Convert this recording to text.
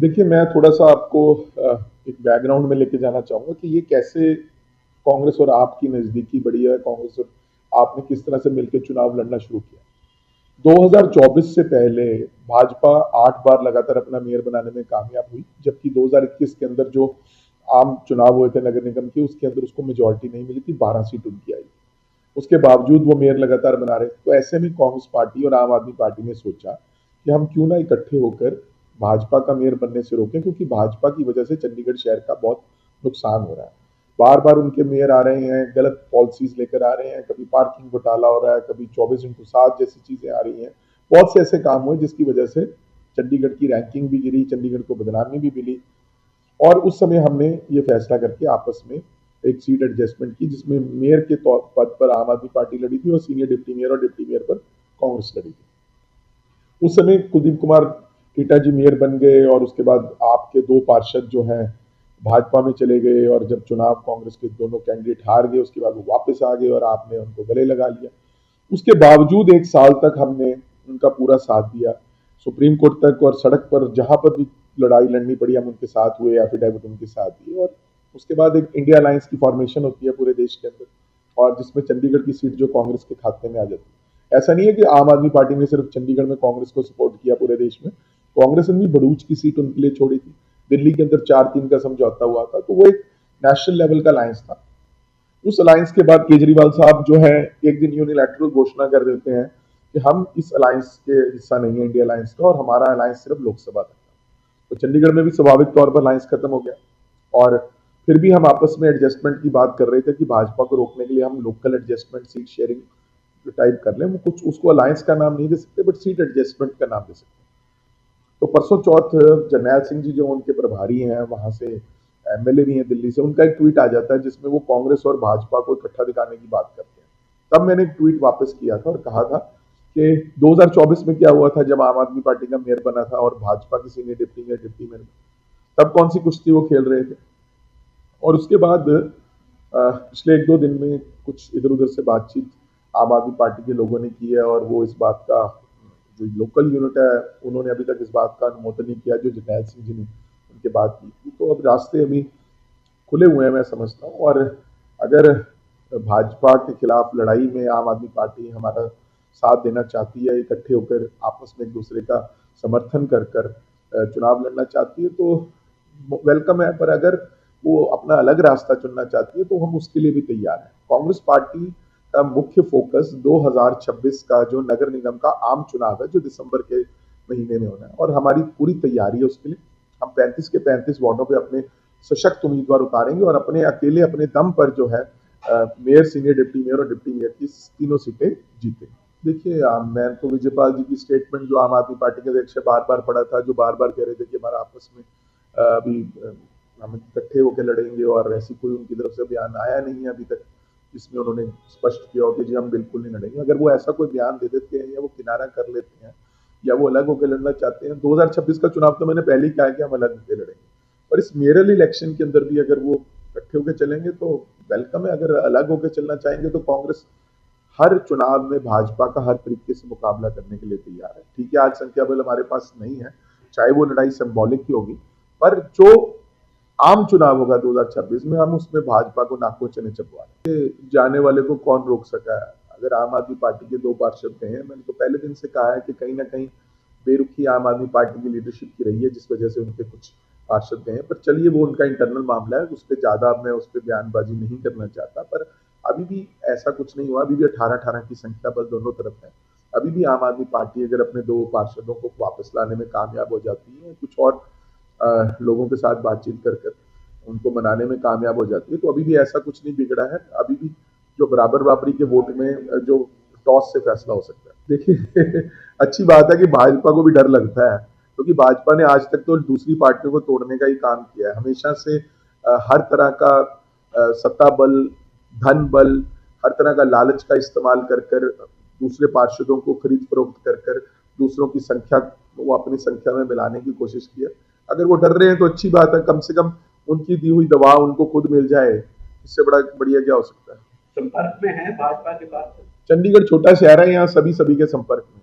देखिए, मैं थोड़ा-सा आपको एक बैकग्राउंड में लेके जाना चाहूँगा कि ये कैसे कांग्रेस और आप की नज़दीकी बढ़ी है, कांग्रेस और आपने किस तरह से मिलके चुनाव लड़ना शुरू किया। 2024 से पहले भाजपा 8 बार लगातार अपना मेयर बनाने में कामयाब हुई, जबकि 2021 के अंदर जो आम चुनाव हुए थे नगर निगम के, उसके अंदर उसको मेजॉरिटी नहीं मिली थी, 12 सीट उनकी आई। उसके बावजूद वो मेयर लगातार बना रहे। तो ऐसे में कांग्रेस पार्टी और आम आदमी पार्टी ने सोचा कि हम क्यों ना इकट्ठे होकर भाजपा का मेयर बनने से रोकें, क्योंकि भाजपा की वजह से चंडीगढ़ शहर का बहुत नुकसान हो रहा है। बार बार उनके मेयर आ रहे हैं, गलत पॉलिसीज लेकर आ रहे हैं, कभी पार्किंग घोटाला हो रहा है, कभी 24x7 जैसी चीजें आ रही हैं। बहुत से ऐसे काम हुए जिसकी वजह से चंडीगढ़ की रैंकिंग भी गिरी, चंडीगढ़ को बदनामी भी मिली। और उस समय हमने ये फैसला करके आपस में एक सीट एडजस्टमेंट की, जिसमें मेयर के तौर पद पर आम आदमी पार्टी लड़ी थी और सीनियर डिप्टी मेयर और डिप्टी मेयर पर कांग्रेस लड़ी थी। उस समय कुलदीप कुमार कीटा जी मेयर बन गए और उसके बाद आपके दो पार्षद जो हैं भाजपा में चले गए, और जब चुनाव कांग्रेस के दोनों कैंडिडेट हार गए उसके बाद वो वापस आ गए और आपने उनको गले लगा लिया। उसके बावजूद 1 साल तक हमने उनका पूरा साथ दिया, सुप्रीम कोर्ट तक, और सड़क पर जहां पर भी लड़ाई लड़नी पड़ी हम उनके साथ हुए, एफिडेविट उनके साथ दिए। और उसके बाद एक इंडिया अलायंस की फॉर्मेशन होती है पूरे देश के अंदर, और जिसमें चंडीगढ़ की सीट जो कांग्रेस के खाते में आ जाती है। ऐसा नहीं है कि आम आदमी पार्टी ने सिर्फ चंडीगढ़ में कांग्रेस को सपोर्ट किया, पूरे देश में कांग्रेस ने भी भरूच की सीट उनके लिए छोड़ी थी। दिल्ली के अंदर 4-3 का समझौता हुआ था, तो वो एक नेशनल लेवल का अलायंस था। उस अलायंस के बाद केजरीवाल साहब जो है एक दिन यूनिलैटरल घोषणा कर देते हैं कि हम इस अलायंस के हिस्सा नहीं है, इंडिया अलायंस का, और हमारा अलायंस सिर्फ लोकसभा तक। तो चंडीगढ़ में भी स्वाभाविक तौर पर अलायंस खत्म हो गया। और फिर भी हम आपस में एडजस्टमेंट की बात कर रहे थे कि भाजपा को रोकने के लिए हम local adjustment, seat sharing type कर लें। वो कुछ उसको अलायंस का नाम नहीं दे सकते, बट सीट एडजस्टमेंट का नाम दे सकते। तो परसों चौथ जरनैल सिंह जी जो उनके प्रभारी हैं, वहां से एमएलए भी हैं दिल्ली से, उनका एक ट्वीट आ जाता है जिसमें वो कांग्रेस और भाजपा को इकट्ठा दिखाने की बात करते हैं। तब मैंने एक ट्वीट वापस किया था और कहा था कि 2024 में क्या हुआ था जब आम आदमी पार्टी का मेयर बना था और भाजपा की सीनियर डिप्टी मेयर, तब कौन सी कुश्ती वो खेल रहे थे। और उसके बाद पिछले 1-2 दिन में कुछ इधर उधर से बातचीत आम आदमी पार्टी के लोगों ने की है, और वो इस बात का, जो लोकल यूनिट है उन्होंने अभी तक इस बात का अनुमोदन नहीं किया जो जरनैल सिंह जी ने उनके बात की थी। तो अब रास्ते अभी खुले हुए हैं, मैं समझता हूँ। और अगर भाजपा के खिलाफ लड़ाई में आम आदमी पार्टी हमारा साथ देना चाहती है, इकट्ठे होकर आपस में एक दूसरे का समर्थन कर कर चुनाव लड़ना चाहती है, तो वेलकम है। पर अगर वो अपना अलग रास्ता चुनना चाहती है तो हम उसके लिए भी तैयार हैं। कांग्रेस पार्टी का मुख्य फोकस 2026 का जो नगर निगम का आम चुनाव है, जो दिसंबर के महीने में होना है, और हमारी पूरी तैयारी है उसके लिए। हम 35 के 35 वार्डों पे अपने सशक्त उम्मीदवार उतारेंगे और अपने अकेले अपने दम पर जो है मेयर, सीनियर डिप्टी मेयर और डिप्टी मेयर की तीनों सीटें जीते। देखिए, मैं तो विजयपाल जी की स्टेटमेंट जो आम आदमी पार्टी के अध्यक्ष बार बार पढ़ा था, जो बार बार कह रहे थे कि हमारा आपस में अभी हम इकट्ठे होकर लड़ेंगे, और ऐसी कोई उनकी तरफ से बयान आया नहीं है अभी तक जिसमें उन्होंने स्पष्ट किया हो कि जी हम बिल्कुल नहीं लड़ेंगे। अगर वो ऐसा कोई बयान दे देते हैं या वो किनारा कर लेते हैं या वो अलग होकर लड़ना चाहते हैं, 2026 का चुनाव तो मैंने पहले ही कहा है कि हम अलग होकर लड़ेंगे। और इस मेरल इलेक्शन के अंदर भी अगर वो इकट्ठे होकर चलेंगे तो वेलकम है। अगर अलग होकर चलना चाहेंगे तो कांग्रेस हर चुनाव में भाजपा का हर तरीके से मुकाबला करने के लिए तैयार है। ठीक है, आज संख्या बल हमारे पास नहीं है, चाहे वो लड़ाई सिंबॉलिक ही होगी, पर जो आम चुनाव होगा 2026 में, हम उसमें भाजपा को नाकों चने चबवा जाने वाले को कौन रोक सका है। अगर आम आदमी पार्टी के 2 पार्षद गए हैं, मैंने तो पहले दिन से कहा है कि कहीं ना कहीं बेरुखी आम आदमी पार्टी की लीडरशिप की रही है, जिस वजह से उनके कुछ पार्षद गए हैं। पर चलिए, वो उनका इंटरनल मामला है, उस पर ज्यादा मैं उस पर बयानबाजी नहीं करना चाहता। पर अभी भी ऐसा कुछ नहीं हुआ, अभी भी 18-18 की संख्या बल दोनों तरफ है। अभी भी आम आदमी पार्टी अगर अपने 2 पार्षदों को वापस लाने में कामयाब हो जाती है, कुछ और लोगों के साथ बातचीत कर कर उनको मनाने में कामयाब हो जाती है, तो अभी भी ऐसा कुछ नहीं बिगड़ा है। अभी भी जो बराबर बराबरी के वोट में जो टॉस से फैसला हो सकता है। देखिए अच्छी बात है कि भाजपा को भी डर लगता है, क्योंकि भाजपा ने आज तक तो दूसरी पार्टियों को तोड़ने का ही काम किया है। हमेशा से हर तरह का सत्ता बल, धन बल, हर तरह का लालच का इस्तेमाल कर कर दूसरे पार्षदों को खरीद फरोख्त कर कर दूसरों की संख्या वो अपनी संख्या में मिलाने की कोशिश की है। अगर वो डर रहे हैं तो अच्छी बात है, कम से कम उनकी दी हुई दवा उनको खुद मिल जाए, इससे बड़ा बढ़िया क्या हो सकता है। संपर्क में है भाजपा के पास? चंडीगढ़ छोटा शहर है, यहाँ सभी सभी के संपर्क में।